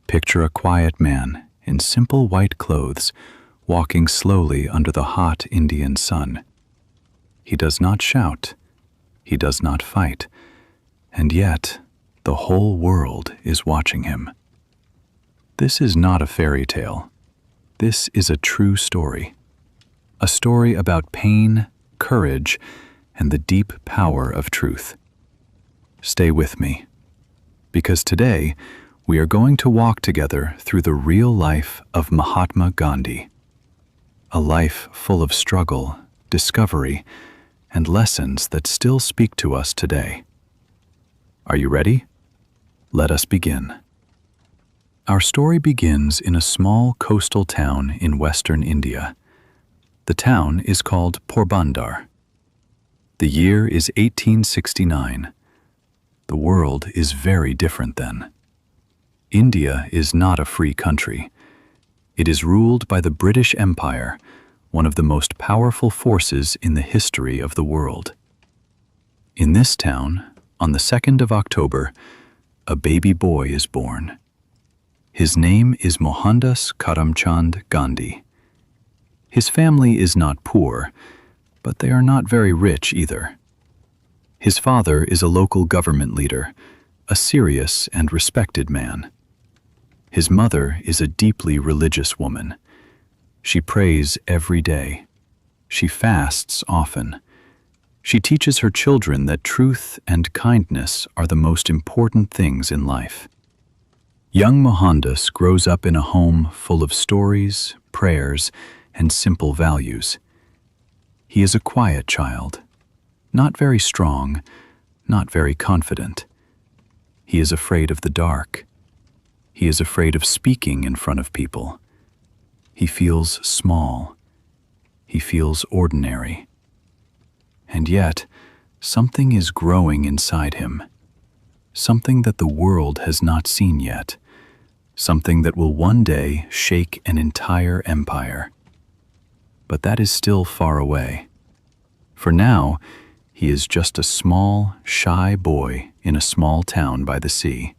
Picture a quiet man in simple white clothes walking slowly under the hot Indian sun. He does not shout, he does not fight, and yet the whole world is watching him. This is not a fairy tale. This is a true story. A story about pain, courage, and the deep power of truth. Stay with me, because today we are going to walk together through the real life of Mahatma Gandhi. A life full of struggle, discovery, and lessons that still speak to us today. Are you ready? Let us begin. Our story begins in a small coastal town in western India. The town is called Porbandar. The year is 1869. The world is very different then. India is not a free country. It is ruled by the British Empire, one of the most powerful forces in the history of the world. In this town, on the 2nd of October, a baby boy is born. His name is Mohandas Karamchand Gandhi. His family is not poor, but they are not very rich either. His father is a local government leader, a serious and respected man. His mother is a deeply religious woman. She prays every day. She fasts often. She teaches her children that truth and kindness are the most important things in life. Young Mohandas grows up in a home full of stories, prayers, and simple values. He is a quiet child, not very strong, not very confident. He is afraid of the dark. He is afraid of speaking in front of people. He feels small. He feels ordinary. And yet, something is growing inside him. Something that the world has not seen yet. Something that will one day shake an entire empire. But that is still far away. For now, he is just a small, shy boy in a small town by the sea.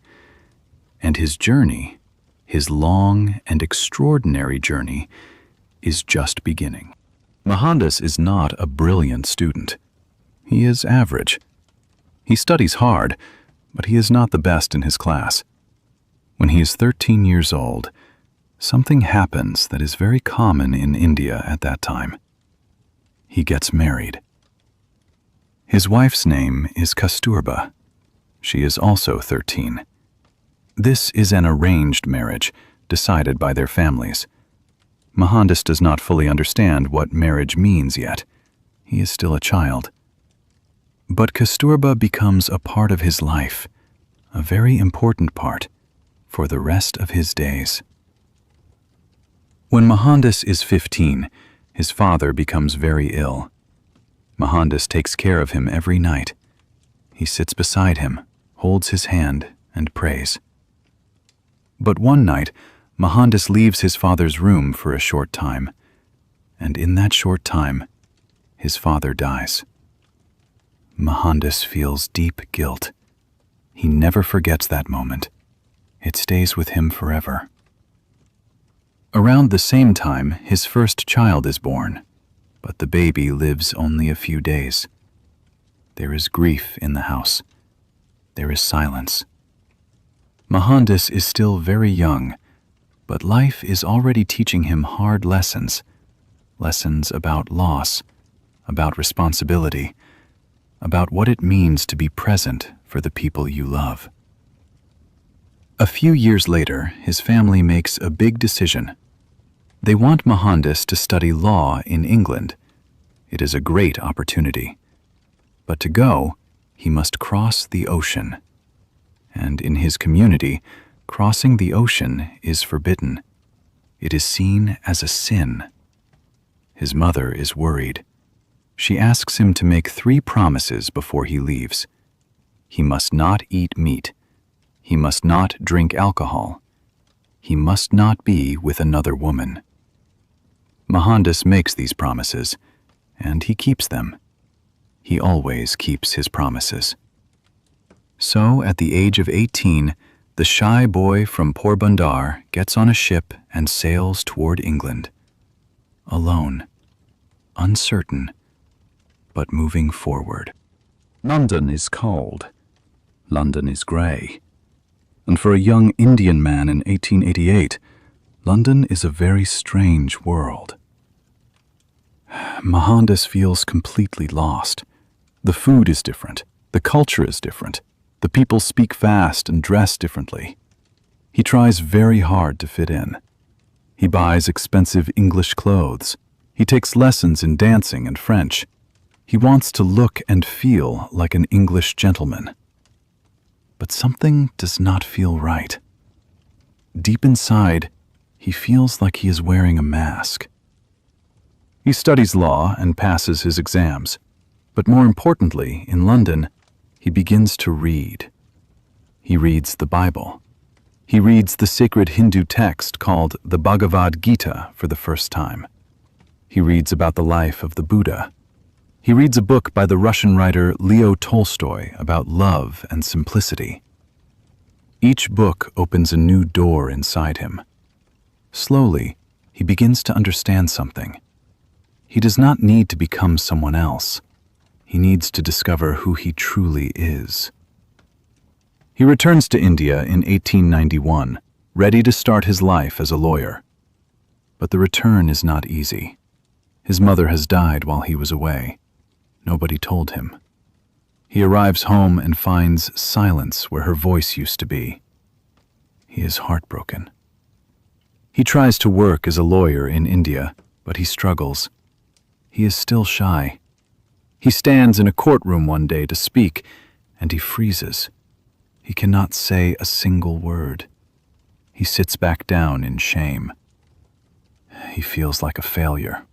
And his journey, his long and extraordinary journey, is just beginning. Mohandas is not a brilliant student. He is average. He studies hard, but he is not the best in his class. When he is 13 years old, something happens that is very common in India at that time. He gets married. His wife's name is Kasturba. She is also 13. This is an arranged marriage, decided by their families. Mohandas does not fully understand what marriage means yet. He is still a child. But Kasturba becomes a part of his life, a very important part, for the rest of his days. When Mohandas is 15, his father becomes very ill. Mohandas takes care of him every night. He sits beside him, holds his hand, and prays. But one night, Mohandas leaves his father's room for a short time, and in that short time, his father dies. Mohandas feels deep guilt. He never forgets that moment. It stays with him forever. Around the same time, his first child is born, but the baby lives only a few days. There is grief in the house. There is silence. Mohandas is still very young, but life is already teaching him hard lessons. Lessons about loss, about responsibility, about what it means to be present for the people you love. A few years later, his family makes a big decision. They want Mohandas to study law in England. It is a great opportunity. But to go, he must cross the ocean. And in his community, crossing the ocean is forbidden. It is seen as a sin. His mother is worried. She asks him to make 3 promises before he leaves. He must not eat meat. He must not drink alcohol. He must not be with another woman. Mohandas makes these promises, and he keeps them. He always keeps his promises. So, at the age of 18, the shy boy from Porbandar gets on a ship and sails toward England. Alone, uncertain, but moving forward. London is cold. London is grey. And for a young Indian man in 1888, London is a very strange world. Mohandas feels completely lost. The food is different. The culture is different. The people speak fast and dress differently. He tries very hard to fit in. He buys expensive English clothes. He takes lessons in dancing and French. He wants to look and feel like an English gentleman. But something does not feel right. Deep inside, he feels like he is wearing a mask. He studies law and passes his exams. But more importantly, in London, he begins to read. He reads the Bible. He reads the sacred Hindu text called the Bhagavad Gita for the first time. He reads about the life of the Buddha. He reads a book by the Russian writer Leo Tolstoy about love and simplicity. Each book opens a new door inside him. Slowly, he begins to understand something. He does not need to become someone else. He needs to discover who he truly is. He returns to India in 1891, ready to start his life as a lawyer. But the return is not easy. His mother has died while he was away. Nobody told him. He arrives home and finds silence where her voice used to be. He is heartbroken. He tries to work as a lawyer in India, but he struggles. He is still shy. He stands in a courtroom one day to speak, and he freezes. He cannot say a single word. He sits back down in shame. He feels like a failure.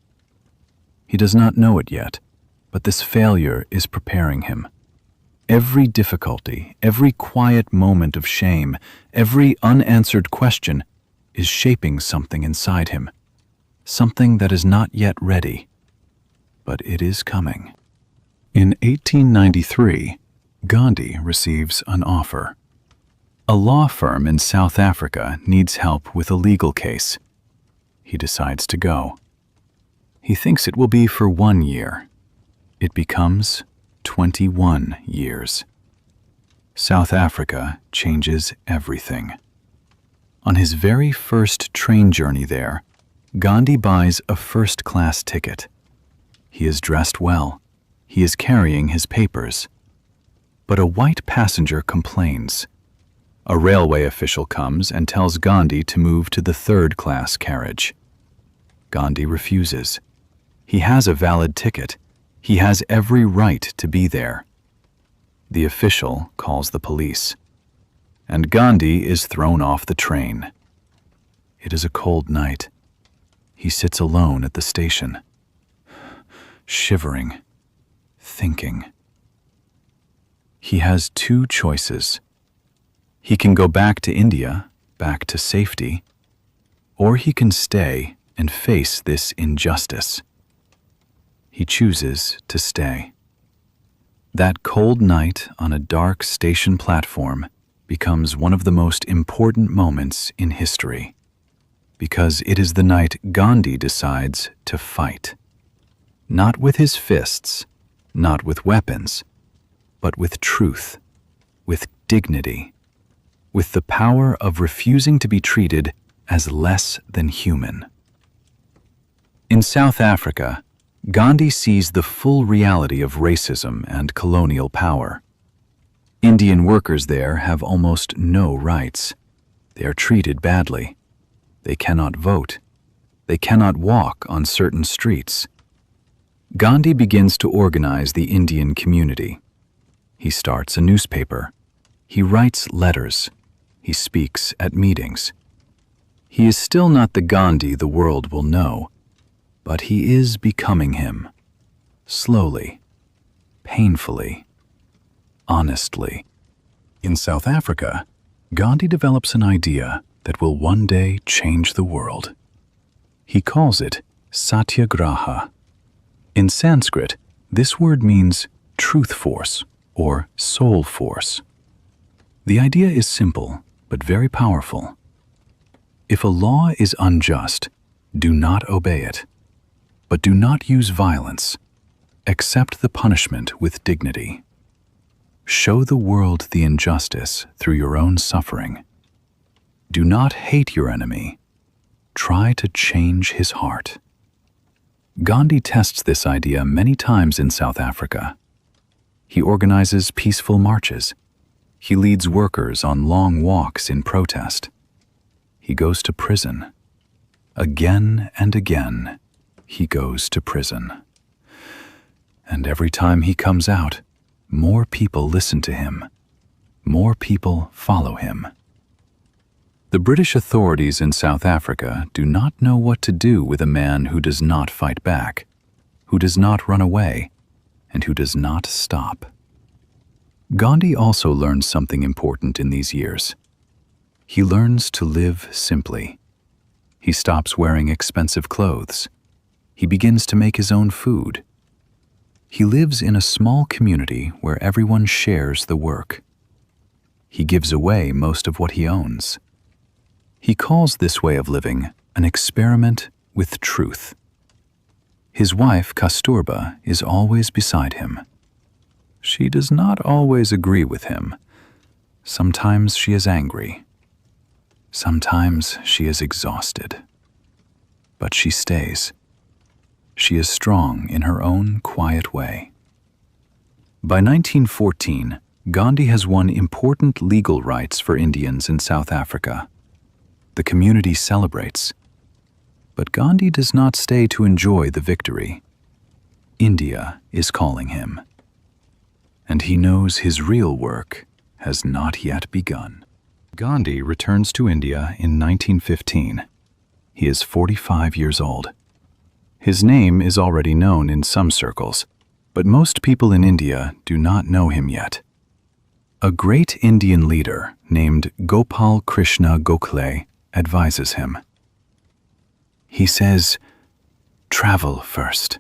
He does not know it yet, but this failure is preparing him. Every difficulty, every quiet moment of shame, every unanswered question is shaping something inside him, something that is not yet ready, but it is coming. In 1893, Gandhi receives an offer. A law firm in South Africa needs help with a legal case. He decides to go. He thinks it will be for 1 year. It becomes 21 years. South Africa changes everything. On his very first train journey there, Gandhi buys a first-class ticket. He is dressed well. He is carrying his papers. But a white passenger complains. A railway official comes and tells Gandhi to move to the third-class carriage. Gandhi refuses. He has a valid ticket. He has every right to be there. The official calls the police, and Gandhi is thrown off the train. It is a cold night. He sits alone at the station, shivering, thinking. He has 2 choices. He can go back to India, back to safety, or he can stay and face this injustice. He chooses to stay. That cold night on a dark station platform becomes one of the most important moments in history, because it is the night Gandhi decides to fight. Not with his fists, not with weapons, but with truth, with dignity, with the power of refusing to be treated as less than human. In South Africa, Gandhi sees the full reality of racism and colonial power. Indian workers there have almost no rights. They are treated badly. They cannot vote. They cannot walk on certain streets. Gandhi begins to organize the Indian community. He starts a newspaper. He writes letters. He speaks at meetings. He is still not the Gandhi the world will know, but he is becoming him, slowly, painfully, honestly. In South Africa, Gandhi develops an idea that will one day change the world. He calls it satyagraha. In Sanskrit, this word means truth force or soul force. The idea is simple. but very powerful. If a law is unjust, do not obey it, but do not use violence. Accept the punishment with dignity. Show the world the injustice through your own suffering. Do not hate your enemy. Try to change his heart. Gandhi tests this idea many times in South Africa. He organizes peaceful marches. He leads workers on long walks in protest. He goes to prison. Again and again, he goes to prison. And every time he comes out, more people listen to him. More people follow him. The British authorities in South Africa do not know what to do with a man who does not fight back, who does not run away, and who does not stop. Gandhi also learns something important in these years. He learns to live simply. He stops wearing expensive clothes. He begins to make his own food. He lives in a small community where everyone shares the work. He gives away most of what he owns. He calls this way of living an experiment with truth. His wife, Kasturba, is always beside him. She does not always agree with him. Sometimes she is angry. Sometimes she is exhausted. But she stays. She is strong in her own quiet way. By 1914, Gandhi has won important legal rights for Indians in South Africa. The community celebrates. But Gandhi does not stay to enjoy the victory. India is calling him. And he knows his real work has not yet begun. Gandhi returns to India in 1915. He is 45 years old. His name is already known in some circles, but most people in India do not know him yet. A great Indian leader named Gopal Krishna Gokhale advises him. He says, "Travel first.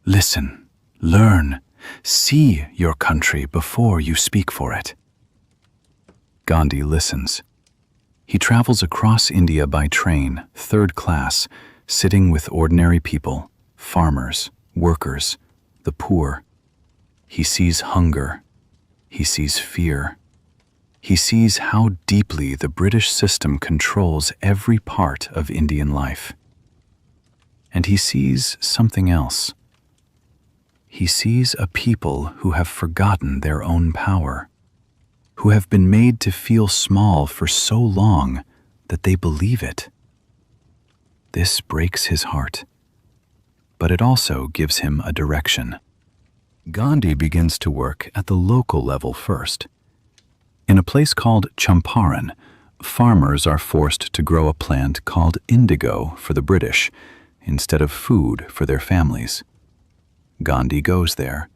Listen, learn, see your country before you speak for it." Gandhi listens. He travels across India by train, third class, sitting with ordinary people, farmers, workers, the poor. He sees hunger. He sees fear. He sees how deeply the British system controls every part of Indian life. And he sees something else. He sees a people who have forgotten their own power, who have been made to feel small for so long that they believe it. This breaks his heart, but it also gives him a direction. Gandhi begins to work at the local level first. In a place called Champaran, farmers are forced to grow a plant called indigo for the British instead of food for their families. Gandhi goes there.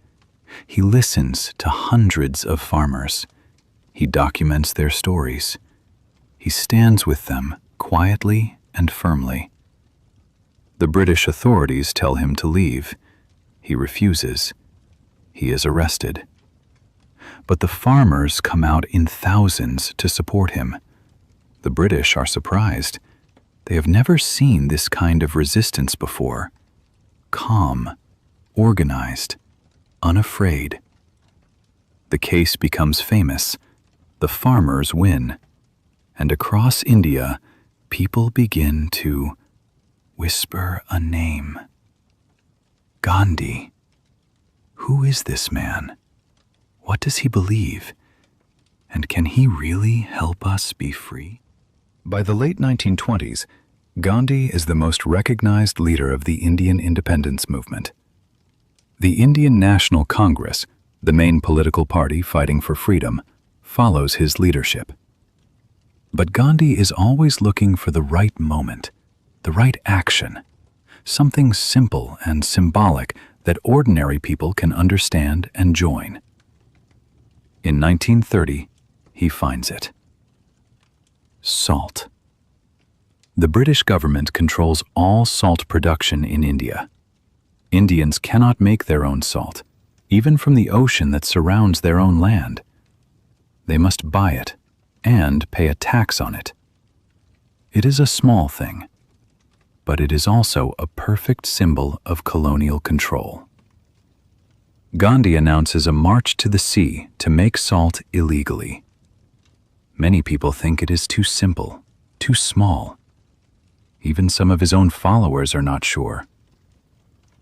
He listens to hundreds of farmers. He documents their stories. He stands with them quietly and firmly. The British authorities tell him to leave. He refuses. He is arrested. But the farmers come out in thousands to support him. The British are surprised. They have never seen this kind of resistance before. Calm, organized, unafraid. The case becomes famous. The farmers win. And across India, people begin to whisper a name. Gandhi. Who is this man? What does he believe? And can he really help us be free? By the late 1920s, Gandhi is the most recognized leader of the Indian independence movement. The Indian National Congress, the main political party fighting for freedom, follows his leadership. But Gandhi is always looking for the right moment, the right action, something simple and symbolic that ordinary people can understand and join. In 1930, he finds it. Salt. The British government controls all salt production in India. Indians cannot make their own salt, even from the ocean that surrounds their own land. They must buy it, and pay a tax on it. It is a small thing, but it is also a perfect symbol of colonial control. Gandhi announces a march to the sea to make salt illegally. Many people think it is too simple, too small. Even some of his own followers are not sure.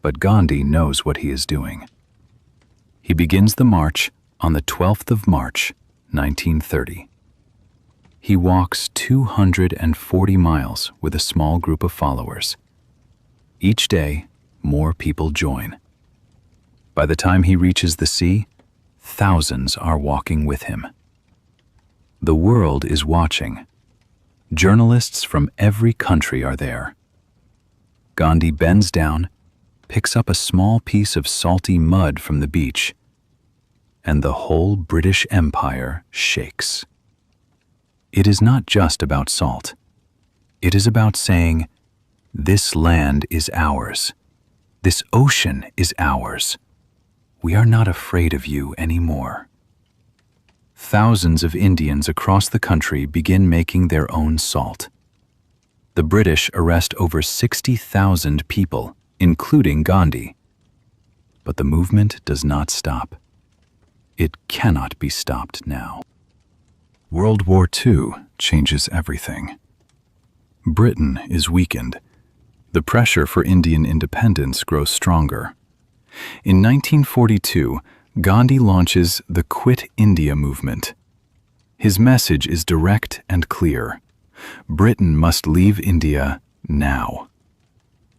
But Gandhi knows what he is doing. He begins the march on the 12th of March, 1930. He walks 240 miles with a small group of followers. Each day, more people join. By the time he reaches the sea, thousands are walking with him. The world is watching. Journalists from every country are there. Gandhi bends down, picks up a small piece of salty mud from the beach, and the whole British Empire shakes. It is not just about salt. It is about saying, this land is ours. This ocean is ours. We are not afraid of you anymore. Thousands of Indians across the country begin making their own salt. The British arrest over 60,000 people, including Gandhi. But the movement does not stop. It cannot be stopped now. World War II changes everything. Britain is weakened. The pressure for Indian independence grows stronger. In 1942, Gandhi launches the Quit India movement. His message is direct and clear. Britain must leave India now.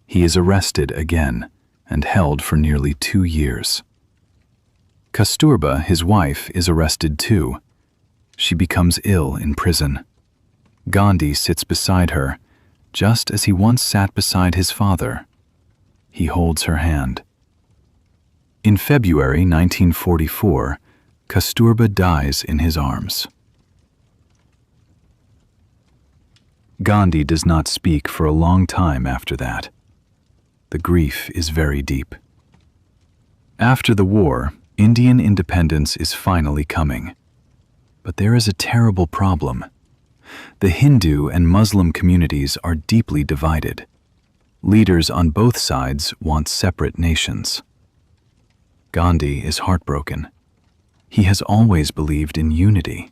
He is arrested again and held for nearly 2 years. Kasturba, his wife, is arrested too. She becomes ill in prison. Gandhi sits beside her, just as he once sat beside his father. He holds her hand. In February 1944, Kasturba dies in his arms. Gandhi does not speak for a long time after that. The grief is very deep. After the war, Indian independence is finally coming. But there is a terrible problem. The Hindu and Muslim communities are deeply divided. Leaders on both sides want separate nations. Gandhi is heartbroken. He has always believed in unity.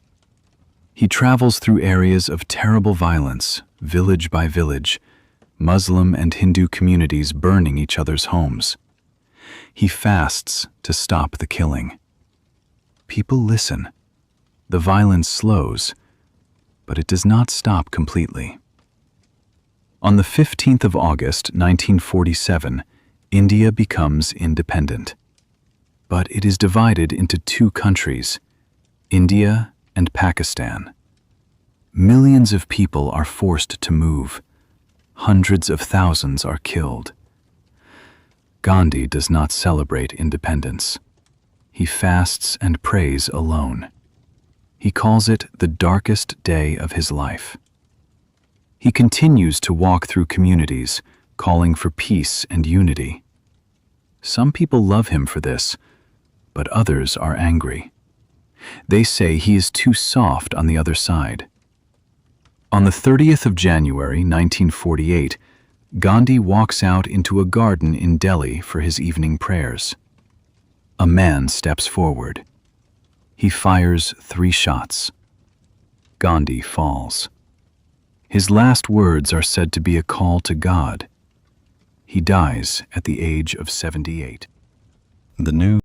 He travels through areas of terrible violence, village by village, Muslim and Hindu communities burning each other's homes. He fasts to stop the killing. People listen. The violence slows, but it does not stop completely. On the 15th of August, 1947, India becomes independent. But it is divided into 2 countries, India and Pakistan. Millions of people are forced to move. Hundreds of thousands are killed. Gandhi does not celebrate independence. He fasts and prays alone. He calls it the darkest day of his life. He continues to walk through communities, calling for peace and unity. Some people love him for this, but others are angry. They say he is too soft on the other side. On the 30th of January, 1948, Gandhi walks out into a garden in Delhi for his evening prayers. A man steps forward. He fires 3 shots. Gandhi falls. His last words are said to be a call to God. He dies at the age of 78. The news